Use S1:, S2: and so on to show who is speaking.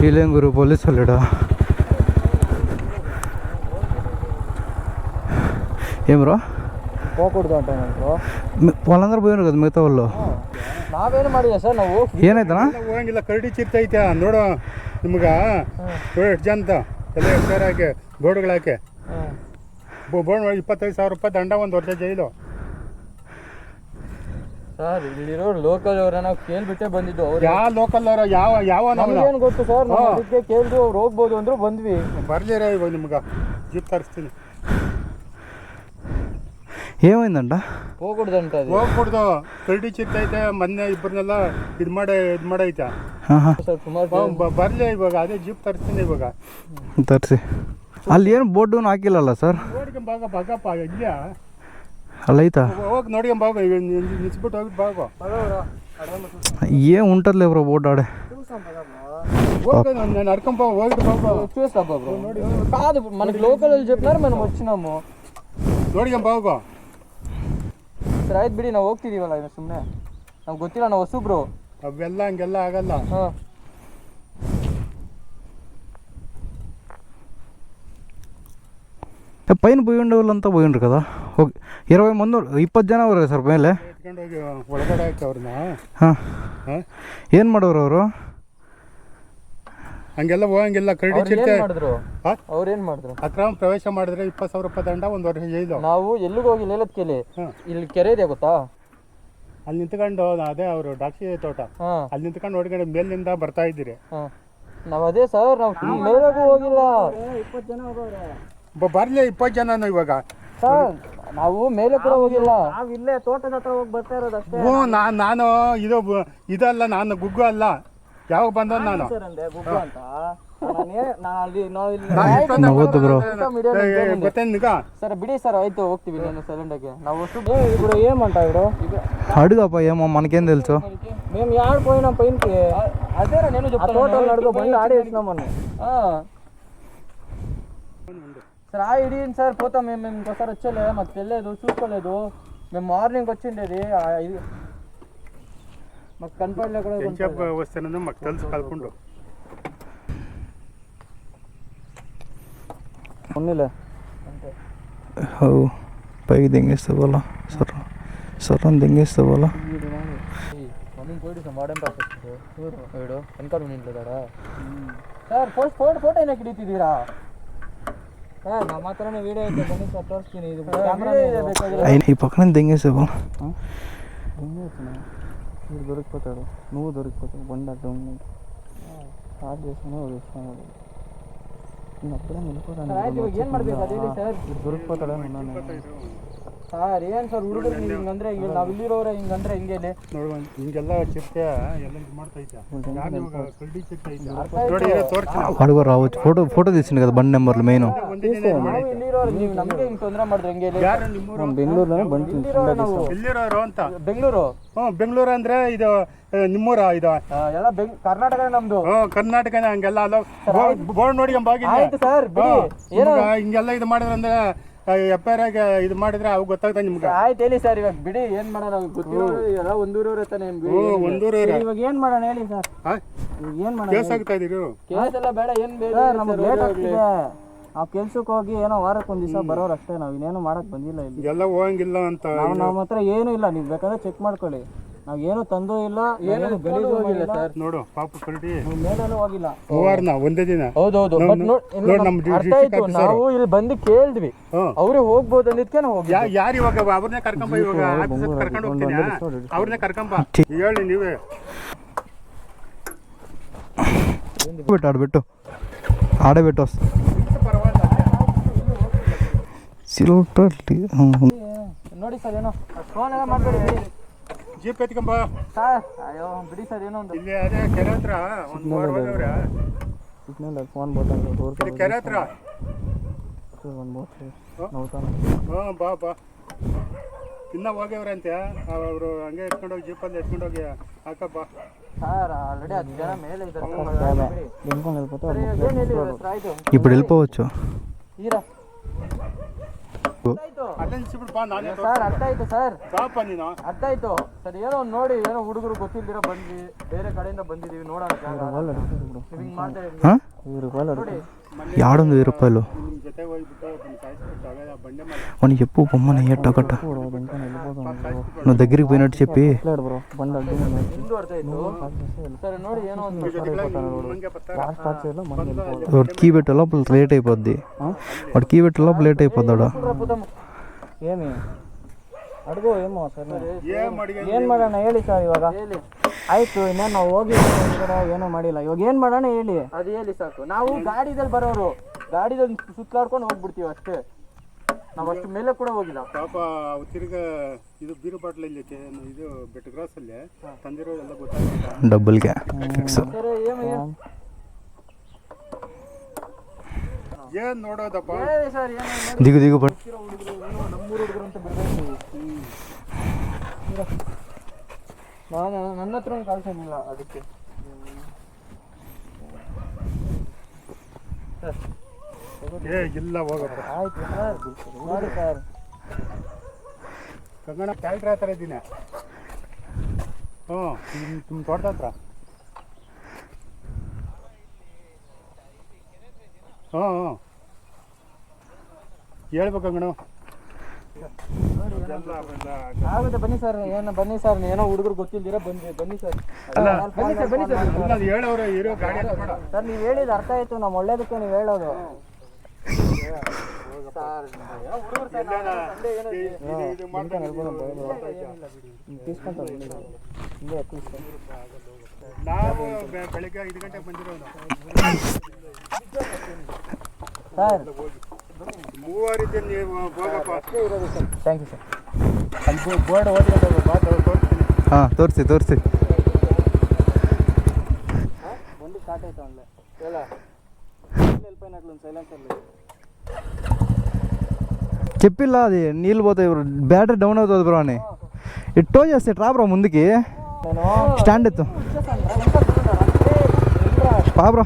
S1: ఇలేం గురు police వాళ్ళడా ఏం bro
S2: పోకూడదు అంటాను ಬ್ರೋ.
S1: వాళ్ళందరూ పోయినారు కదా మిగతా వాళ్ళు.
S2: ನಾವೇನು ಮಾಡಿದೆ ಸರ್ ನಾವು
S1: ಏನಾಯ್ತಣ್ಣ
S3: ಹೋಗಂಗಿಲ್ಲ ಕರಡಿ ಚಿರ್ತೈತೆ ನೋಡು ನಿಮ್ಗೆ ಎಷ್ಟು ಜನ ಎಲ್ಲ ಎಕ್ಸ್ಪೈರ್ ಹಾಕಿ ಬೋರ್ಡ್ಗಳು ಹಾಕಿ ಬೋರ್ಡ್ 25,000 ರೂಪಾಯಿ ದಂಡ 1 ವರ್ಷ ಜೈಲು.
S2: ಸರ್ ಇಲ್ಲಿರೋ ಲೋಕಲ್ ಅವರ ನಾವು ಕೇಳ್ಬಿಟ್ಟೆ ಬಂದಿದ್ದು ಅವ್ರು.
S3: ಯಾವ ಲೋಕಲ್ ಅವರ ಯಾವ
S2: ನಮಗೇನು ಗೊತ್ತು ಸರ್, ನಾವು ಅದಕ್ಕೆ ಕೇಳಿದ್ವಿ ಅವ್ರು ಹೋಗ್ಬೋದು ಅಂದ್ರು ಬಂದ್ವಿ.
S3: ಬರ್ಲಿರ ಇವಾಗ ನಿಮ್ಗೆ ಜೀಪ್ ತರಿಸ್ತೀನಿ.
S1: ఏమైందంట
S2: ಹೋಗ್ಬಿಡ್ದಂತ
S3: ಹೋಗ್ಬಿಡ್ದು ಕರಡಿ ಚಿರ್ತೈತೆ ಮೊನ್ನೆ ಇಬ್ಬರನ್ನೆಲ್ಲ ಇದು ಮಾಡೈತೆ
S2: ಸರ್ ಸುಮಾರು
S3: ಬರ್ಲಿ ಇವಾಗ ಅದೇ ಜೀಪ್ ತರಿಸ್ತೀನಿ ಇವಾಗ
S1: ತರಿಸಿ. ಅಲ್ಲಿ ಏನು ಬೋರ್ಡು ಹಾಕಿಲ್ಲಲ್ಲ ಸರ್?
S3: ನೋಡ್ಕೊಂಬಾಗ ಬಾಗಪ್ಪ ಇದ್ಯಾ
S1: ಅಲ್ಲೈತಾ
S3: ಹೋಗಿ ನೋಡ್ಕೊಂಬಾಗ ನಿಲ್ಸ್ಬಿಟ್ಟು ಹೋಗಿ ಬಾಗೋ
S1: ఏం ఉంటుందిలే బ్రో బోర్డు ఆడే
S3: నేను నడకంపో ಹೋಗಿட்டு బాగో
S2: చూస్తా బ్రో. కాదు మనకి లోకల్ వాళ్ళు చెప్పినారు మనం వచ్చినాము.
S3: ನೋಡ್ಕೊಂಬಾಗೋ
S2: ಸರ್ ಆಯ್ತು ಬಿಡಿ, ನಾವು ಹೋಗ್ತಿದೀವಲ್ಲ ಇನ್ನು ಸುಮ್ಮನೆ ನಮ್ಗೆ ಗೊತ್ತಿಲ್ಲ, ನಾವು ಹೊಸಬ್ರು.
S3: ಅವೆಲ್ಲ ಹಂಗೆಲ್ಲ ಆಗಲ್ಲ.
S2: ಹಾಂ
S1: పైన పోయి ఉండే వాళ్ళంతా పోయి ఉండరు కదా. ఓకే 20 మంది 20 ಜನ ಅವರೇ ಸರ್ ಮೇಲೆ
S3: ಎತ್ಕೊಂಡೋಗಿ ಒಳಗಡೆ ಹಾಕಿ ಅವ್ರನ್ನ.
S1: ಹಾಂ ಏನು ಮಾಡೋರು ಅವರು?
S3: ಹಂಗೆಲ್ಲ ಹೋಗಂಗಿಲ್ಲ ಕರಡಿ ಚಿರತೆ
S2: ಮಾಡಿದ್ರು. ಅವ್ರೇನು ಮಾಡಿದ್ರು?
S3: ಅಕ್ರಮ ಪ್ರವೇಶ ಮಾಡಿದ್ರೆ 20,000 ರೂಪಾಯಿ ದಂಡ 1 ವರ್ಷ ಜೈಲು.
S2: ನಾವು ಎಲ್ಲಿಗೆ ಹೋಗಿಲ್ಲ, ಹೇಳೋದ್ ಕೇಳಿ. ಇಲ್ಲಿ ಕೆರೆ ಇದೆ ಗೊತ್ತಾ,
S3: ಅಲ್ಲಿ ನಿಂತ್ಕೊಂಡು ಅದೇ ಅವರು ದ್ರಾಕ್ಷಿ ತೋಟ ಅಲ್ಲಿ ನಿಂತ್ಕೊಂಡು ನೋಡ್ಕೊಂಡು ಮೇಲಿಂದ ಬರ್ತಾ ಇದ್ದೀರಿ.
S2: ನಾವು ಅದೇ ಸರ್, ನಾವು ಮೇಲೆಗೂ ಹೋಗಿಲ್ಲ. 20 ಜನ ಹೋಗೋರೆ
S3: ಬರ್ಲಿ 20 ಜನ ಇವಾಗ
S2: ಸರ್. ನಾವು ಮೇಲೆ ಕೂಡ ಹೋಗಿಲ್ಲ, ನಾವು ಇಲ್ಲೇ ತೋಟದ ಹತ್ರ ಹೋಗಿ ಬರ್ತಾ ಇರೋದು ಅಷ್ಟೇ.
S3: ಹ್ಞೂ ನಾನು ಇದಲ್ಲ, ನಾನು ಗುಗ್ಗು ಅಲ್ಲ. ಯಾವಾಗ ಬಂದ ನಾನು ಗೊತ್ತೇನಿಗ
S2: ಸರ್ ಬಿಡಿ ಸರ್, ಆಯ್ತು ಹೋಗ್ತೀವಿ. నేను సైలెంట్ గా ನಾವು ఇప్పుడు ఏమంట ఇప్పుడు
S1: అడుగప్ప ఏమో మనకేం తెలుసు.
S2: మేము యాడ పోయినాం పైనకి, అదేరా నేను చెప్తాను. తోటలో నడుగు బండి ఆడేసినాం మనం. సార్ ఆ ఇడియండి సార్, పోతాం. మేము ఇంకోసారి వచ్చేలే, మాకు తెలియదు, చూసుకోలేదు. మేము మార్నింగ్ వచ్చిండేది, మాకు కనపడలే.
S3: వస్తానని మాకు తెలుసు కలుపుండు
S2: ఉన్నిలే
S1: పైకి దింగేస్తే పోలా సర్ దింగేస్తే పోలా.
S2: పోయిడు ಮಾಡೇನ್ ಪ್ರಾಸೆಸ್ ಹೋಯ್ಡು ಎನ್ಕಾಡು ನಿಂತಿದ್ದಾರಾ ಸರ್? ಫೋಟೋ ಏನಕ್ಕೆ ಹಿಡಿತಿದ್ದೀರಾ ಸರ್? ನಮ್ಮ ಹತ್ರನೇ ವಿಡಿಯೋ ಐತೆ, ಬನ್ನಿ ಸರ್ ತೋರಿಸ್ತೀನಿ. ಇದು ಕ್ಯಾಮ್ರಾ
S1: ఈ పక్కన దింగేస్తే పోలా.
S2: మీరు దొరికిపోతాడు, నువ్వు దొరికిపోతావు. బండి అడ్డం స్టార్ట్ చేసుకుని వదిలేస్తున్నాడు. అప్పుడే వెళ్ళిపోతాను. ಏನು ಮಾಡಬೇಕು ಅದೇ ಸರ್? ದೊರಕಿపోತಾಳೆ ಸರ್. ಏನು ಸರ್ ಹುಡುಗರು ನೀವು ಹಿಂಗಂದ್ರೆ ನಾವು ಇಲ್ಲಿರೋರೆ ಹಿಂಗಂದ್ರೆ ಹಿಂಗೆ
S3: ನೋಡುವ ಹಿಂಗೆಲ್ಲ ಚಿರತೆ ಎಲ್ಲ ಇದು ಮಾಡ್ತೈತೆ. ಕರಡಿ ಚಿರತೆ
S1: అడుగు రావచ్చు. ఫోటో తీసిండు కదా బండి నెంబర్లు మెయిన్.
S2: ಇಲ್ಲಿರೋರು ನೀವು ನಮಗೆ ಹಿಂಗೆ ತೊಂದರೆ ಮಾಡಿದ್ರೆ ಹೆಂಗೆ?
S1: ಬೆಂಗಳೂರು ಬಂದು
S3: ಎಲ್ಲಿರೋರು ಅಂತ.
S2: ಬೆಂಗಳೂರು.
S3: ಬೆಂಗಳೂರು ಅಂದ್ರೆ ಇದು ನಿಮ್ಮೂರ? ಇದು
S2: ಎಲ್ಲ ಕರ್ನಾಟಕ ನಮ್ದು.
S3: ಕರ್ನಾಟಕನೇ. ಹಂಗೆಲ್ಲ ಅಲ್ಲ ಬೋರ್ಡ್ ನೋಡಿ
S2: ಸರ್
S3: ಹಿಂಗೆಲ್ಲ ಇದು ಮಾಡಿದ್ರೆ ಅಂದ್ರೆ FIR ಆಗಿ ಇದು ಮಾಡಿದ್ರೆ ಅವು ಗೊತ್ತಾಗ್ತದೆ ನಿಮ್ಗೆ.
S2: ಆಯ್ತು ಹೇಳಿ ಸರ್, ಇವಾಗ ಬಿಡಿ. ಏನ್ ಮಾಡೋಣ ಗೊತ್ತಿರೋ ಎಲ್ಲ ಒಂದೂರವ್ರೆ ತಾನೆ. ಇವಾಗ ಏನ್ ಮಾಡೋಣ ಹೇಳಿ ಸರ್? ಏನ್ ಮಾಡೋಣ?
S3: ಕೇಸ್ ಆಗ್ತಾ ಇದೀರಿ?
S2: ಕೇಸ್ ಎಲ್ಲ ಬೇಡ, ಏನ್ ಬೇಡ. ನಮ್ಗೆ ಲೇಟ್ ಆಗ್ತಿದೆ. ನಾವು ಕೆಲ್ಸಕ್ಕೆ ಹೋಗಿ ಏನೋ ವಾರಕ್ಕೆ 1 ದಿವಸ ಬರೋರು ಅಷ್ಟೇ. ನಾವು ಇನ್ನೇನು ಮಾಡಕ್ ಬಂದಿಲ್ಲ ಇಲ್ಲಿ.
S3: ಎಲ್ಲ ಹೋಗಂಗಿಲ್ಲ ಅಂತ
S2: ನಮ್ಮ ಹತ್ರ ಏನು ಇಲ್ಲ. ನೀವು ಬೇಕಾದ್ರೆ ಚೆಕ್ ಮಾಡ್ಕೊಳ್ಳಿ. ನಾವು ಏನು ತಂದು ಇಲ್ಲ, ಏನು ಗಲೀಜು ಹೋಗಿಲ್ಲ ಸರ್.
S3: ನೋಡು ಪಾಪ ಕರಡಿ
S2: ಮೇಲೇನೂ ಹೋಗಿಲ್ಲ.
S3: ಒಂದೇ ದಿನ.
S2: ಹೌದೌದು. ಅರ್ಥ ಆಯ್ತು. ನಾವು ಇಲ್ಲಿ ಬಂದು ಕೇಳಿದ್ವಿ, ಅವ್ರೇ ಹೋಗ್ಬೋದು ಅಂದಿದ್ಕೆ ನಾವು ಹೋಗಿ.
S3: ಯಾರು ಇವಾಗ ಅವ್ರನ್ನೇ ಕರ್ಕೊಂಬ, ಇವಾಗ ಆಫೀಸರ್ ಕರ್ಕೊಂಡು ಹೋಗ್ತೀನಿ, ಅವ್ರನ್ನೇ ಕರ್ಕೊಂಬ. ಹೇಳಿ ನೀವೇ
S1: ಬಿಟ್ಟು ಆಡ್ಬಿಟ್ಟು ಆಡೇಬಿಟ್ಟು
S2: ನೋಡಿ ಸರ್. ಏನೋ ಫೋನ್ ಎಲ್ಲ ಮಾಡ್ಬೇಡಿ,
S3: ಜೀಪ್ ಎತ್ಕೊಂಬ
S2: ಸರ್. ಅಯ್ಯೋ ಬಿಡಿ ಸರ್. ಏನೋ ಒಂದು
S3: ಇಲ್ಲಿ ಅದೇ ಕೆರೆ ಹತ್ರ ಒಂದು
S2: ಫೋನ್ ಬೋತಾಗ
S3: ಕೆರೆ ಹತ್ರ ಬಾ ಇನ್ನ ಹೋಗ್ಯವ್ರಂತೆ ಅವರು. ಹಂಗೆ ಎತ್ಕೊಂಡೋಗಿ ಜೀಪಲ್ಲಿ ಎತ್ಕೊಂಡೋಗಿ ಹಾಕಪ್ಪ
S2: ಸರ್. ಆಲ್ರೆಡಿ 10 ಜನ ಮೇಲೆ ಇದ್ದಾರೆ.
S1: ఇప్పుడు వెళ్ళిపోవచ్చు.
S3: ಅಲ್ಲೇ ನಿಲ್ಸಿಬಿಡು ಬಾ, ನಾನೇ
S2: ಸರ್ ಅರ್ಥ ಆಯ್ತು ಸರ್,
S3: ಬಾಪ ನೀನು.
S2: ಅರ್ಥ ಆಯ್ತು ಸರ್. ಏನೋ ಒಂದು ನೋಡಿ, ಏನೋ ಹುಡುಗರು ಗೊತ್ತಿಲ್ದಿರ ಬಂದ್ವಿ, ಬೇರೆ ಕಡೆಯಿಂದ ಬಂದಿದೀವಿ ನೋಡೋಣ. ಹಿಂಗ್ ಮಾಡ್ತಾ ಇದ್ದೀವಿ.
S1: ಹಾಂ
S2: ನೋಡಿ
S1: ಯಾಡೊಂದು 1000 ರೂಪಾಯಿಲು
S3: ನಿಮ್ಮ ಜೊತೆ ಹೋಗ್ಬಿಟ್ಟು ಅದನ್ನ ಸಾಯಿಸ್ಬಿಟ್ಟು ಅವೆಲ್ಲ ಬಂಡೆ ಮಾಡಿ
S1: ಅವನಿಗೆ చెప్పు బొమ్మని ఎట్టకట్ట నువ్వు దగ్గరికి పోయినట్టు చెప్పి
S2: ನಿಂದು ಅರ್ಥ ಆಯ್ತು ಸರ್. ನೋಡಿ ಏನೋ ಒಂದು
S3: ಹಂಗೆ ಬರ್ತಾರೆ.
S1: వాడు కీ పెట్టే లోపల లేట్ అయిపోద్ది, వాడు కీ పెట్టే లోపల లేట్ అయిపోద్దాడు.
S2: ಏಮಿ ಅಡುಗು ಏಮೋ ಸರ್,
S3: ಏನ್ ಮಾಡಿ
S2: ಏನು ಮಾಡೋಣ ಹೇಳಿ ಸರ್ ಇವಾಗ. ಆಯ್ತು, ಇನ್ನೇನು ನಾವು ಹೋಗಿ ಏನೋ ಮಾಡಿಲ್ಲ, ಇವಾಗ ಏನು ಮಾಡೋಣ ಹೇಳಿ. ಅದು ಹೇಳಿ ಸಾಕು. ನಾವು ಗಾಡಿದಲ್ಲಿ ಬರೋರು, ಗಾಡಿದಲ್ಲಿ ಸುತ್ತಾಡ್ಕೊಂಡು ಹೋಗ್ಬಿಡ್ತೀವಿ ಅಷ್ಟೇ, ನಾವು ಅಷ್ಟು ಮೇಲೆ ಕೂಡ ಹೋಗಿಲ್ಲ.
S3: ಪಾಪ ತಿರ್ಗಾ ಇದು ಬೀರು ಬಾಟ್ಲ್ ಇಲ್ಲಿ ಇದು ಬೆಟ್ಟ ಕ್ರಾಸ್ ಅಲ್ಲಿ ತಂದಿರೋದೆಲ್ಲ ಗೊತ್ತಾಗುತ್ತೆ.
S1: డబ్బులకే ఫిక్స్.
S2: ಸರ್ ಏನು
S3: ಏನ್ ನೋಡೋದಪ್ಪ.
S2: ಹೇಳಿ ಸರ್, ಏನು
S1: దిగు దిగు పడు.
S2: ನಮ್ಮೂರು ಹುಡುಗರು ಅಂತ ಬಿಡಬೇಕು. ನಾನು ನನ್ನ ಹತ್ರ ಒಂದು ಕಳ್ಸೋದಿಲ್ಲ ಅದಕ್ಕೆ.
S3: ಏ ಇಲ್ಲ ಹೋಗಪ್ಪ.
S2: ಆಯ್ತು ಸರ್, ನೋಡಿ ಸರ್.
S3: ಕಂಗಣ ಕ್ಯಾಲ್ಟ್ರ್ ಹತ್ರ ಇದ್ದೀನಿ. ನಿಮ್ಮ ತೋಟದ ಹತ್ರ. ಹೇಳ್ಬೇಕು ಅಂಗಣ.
S2: ಆಗುತ್ತೆ ಬನ್ನಿ ಸರ್, ಏನು ಬನ್ನಿ ಸರ್, ಏನೋ ಹುಡುಗರು ಗೊತ್ತಿಲ್ದಿರ ಬನ್ನಿ ಸರ್.
S3: ಅಲ್ಲ,
S2: ಬನ್ನಿ ಸರ್, ಬನ್ನಿ ಸರ್.
S3: ಅದು ಹೇಳೋರು ಇರೋ ಗಾಡಿ ಅಂತ ಬೇಡ.
S2: ಸರ್ ನೀವು ಹೇಳಿದ ಅರ್ಥ ಆಯ್ತು, ನಮ್ಮ ಒಳ್ಳೇದಕ್ಕೆ ನೀವು ಹೇಳೋದು.
S3: ಇದು ಮಾಡ್ತಾನೆ ನಾವು ಬೆಳಿಗ್ಗೆ 5 ಗಂಟೆಗೆ ಬಂದಿರೋದು.
S2: ಸರ್
S3: ಮೂವರಿದ್ದೆ ನೀವು ಹೋಗಪ್ಪ.
S2: Thank you sir.
S3: ಅಲ್ಲಿ ಬೋರ್ಡ್ ಓದಿರೋದು ಬಾ ತೋರಿಸ್ತೀನಿ.
S1: ಹಾಂ ತೋರಿಸಿ ತೋರಿಸಿ.
S2: ಬಂದು ಸ್ಟಾರ್ಟ್ ಆಯ್ತು ಅಲ್ಲೇ ಎಲ್ಲ వెళ్ళిపోయినట్లు సైలెన్సర్
S1: చెప్పిల్లా అది నీళ్ళు పోతాయి, బ్యాటరీ డౌన్ అవుతుంది బ్రో అని. ఇట్టో చేస్తే ట్రా బ్రో ముందుకి,
S2: నేను
S1: స్టాండ్ ఎత్తు పా బ్రో.